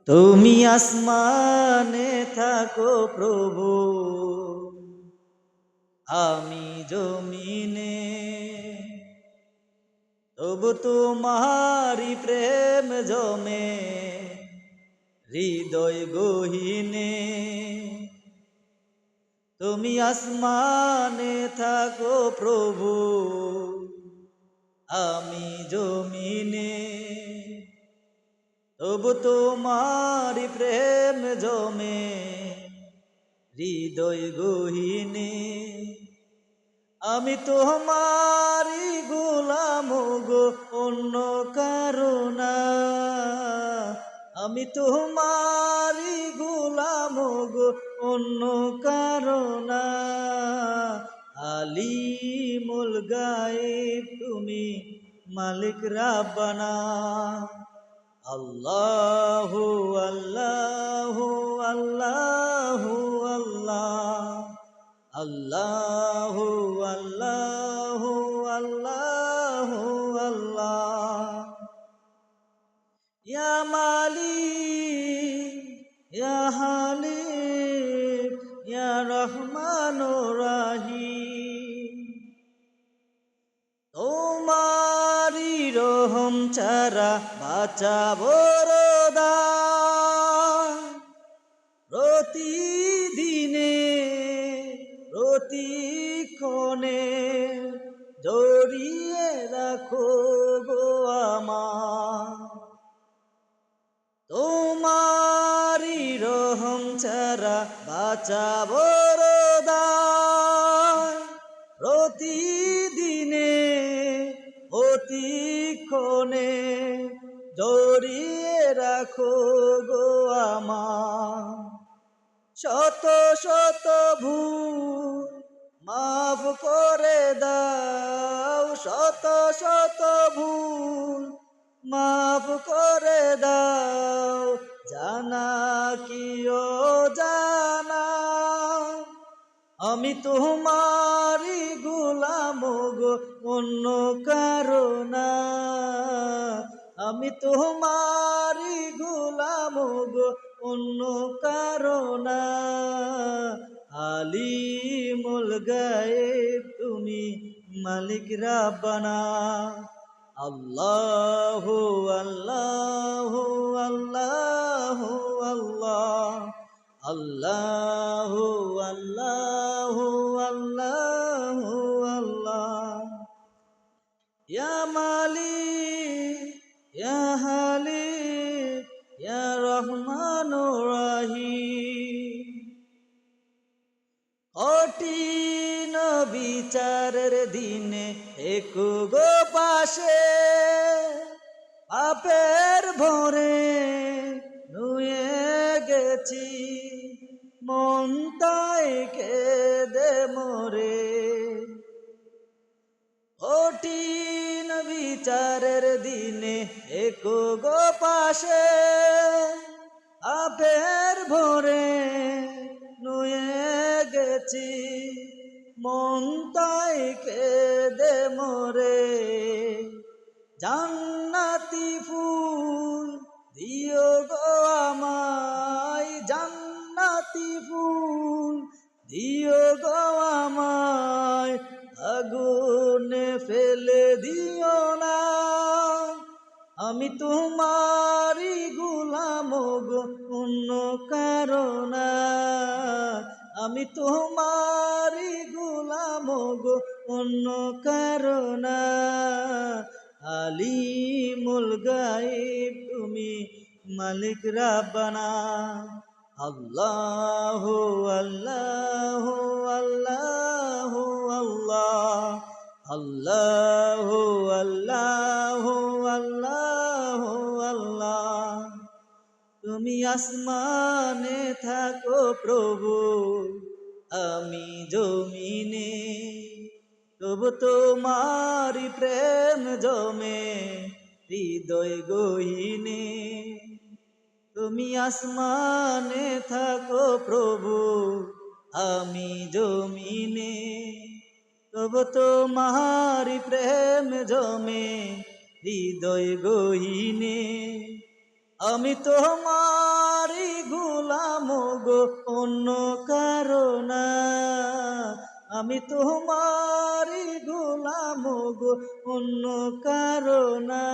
তুমি আসমানে থাকো প্রভু, আমি জমিনে, তবু তোমারি প্রেম জমে হৃদয় গহীনে। তুমি আসমানে থাকো প্রভু, আমি জমিনে, তবু তোমারি প্রেম জমে হৃদয় গহীনে। আমি তোমারি গোলাম গো, অন্য কারো না। আমি তোমারি গোলাম গো, অন্য কারো না। আলিমুল গায়েব তুমি, মালিক রাব্বানা। আল্লাহু আল্লাহু আল্লাহু আল্লাহ, আল্লাহু আল্লাহু আল্লাহু আল্লাহ। ইয়া মালিক ইয়া হালিম ইয়া রহমানুর রহিম, তোমারি রহম ছাড়া বাঁচা বড় দায়। প্রতিদিনে প্রতিক্ষণে জড়িয়ে রাখো গো আমার। তোমারি রহম ছাড়া বাঁচা বড় দায়। প্রতিদিনে প্রতিক্ষণে জড়িয়ে রাখো গো আমার। শত শত ভুল মাফ করে দাও, শত শত ভুল মাফ করে দাও, জানা কি ও জানা। আমি তোমারি গোলাম গো, অন্য কারো না। আমি তোমারি গোলাম গো, অন্য কারো না। আলিমুল গায়েব তুমি, মালিক রাব্বানা। আল্লাহু আল্লাহু আল্লাহু আল্লাহ, আল্লাহু আল্লাহু আল্লাহু আল্লাহ। ইয়া মালিক ইয়া হালিম ইয়া রহমানুর রহিম, কঠিন বিচারের দিনে একু গো পাশে। পাপের ভরে নুয়ে গেছি, মন তাই কেঁদে মরে। কঠিন বিচারের দিনে একু গো পাশে। পাপের ভরে নুয়ে গেছি, মন তাই কেঁদে মরে। জান্নাতি ফুল দিও গো আমায়, জান্নাতি ফুল দিও গো আমায়, আগুনে ফেলে দিও না। আমি তোমারি গোলাম গো, অন্য কারো না। আমি তোমারি গোলাম গো, অন্য কারো না। আলিমুল গায়েব তুমি, মালিক রাব্বানা। আল্লাহু আল্লাহু আল্লাহু আল্লাহ, আল্লাহু আল্লাহু আল্লাহু আল্লাহ। তুমি আসমানে থাকো প্রভু, আমি জমিনে, তবু তোমারি প্রেম জমে হৃদয় গহীনে। তুমি আসমানে থাকো প্রভু, আমি জমিনে, তবু তোমারি প্রেম জমে হৃদয় গহীনে। আমি তোমারই গোলাম গো, অন্য কারো না। আমি তোমারই গোলাম গো, অন্য কারো না।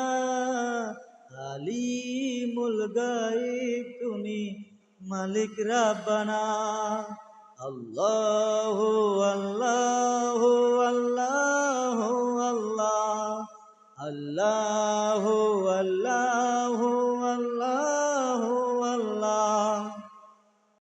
আলিমুল গায়ব তুমি, মালিক রাব্বানা। আল্লাহু আল্লাহু আল্লাহু আল্লাহ, আল্লাহু আল্লাহ।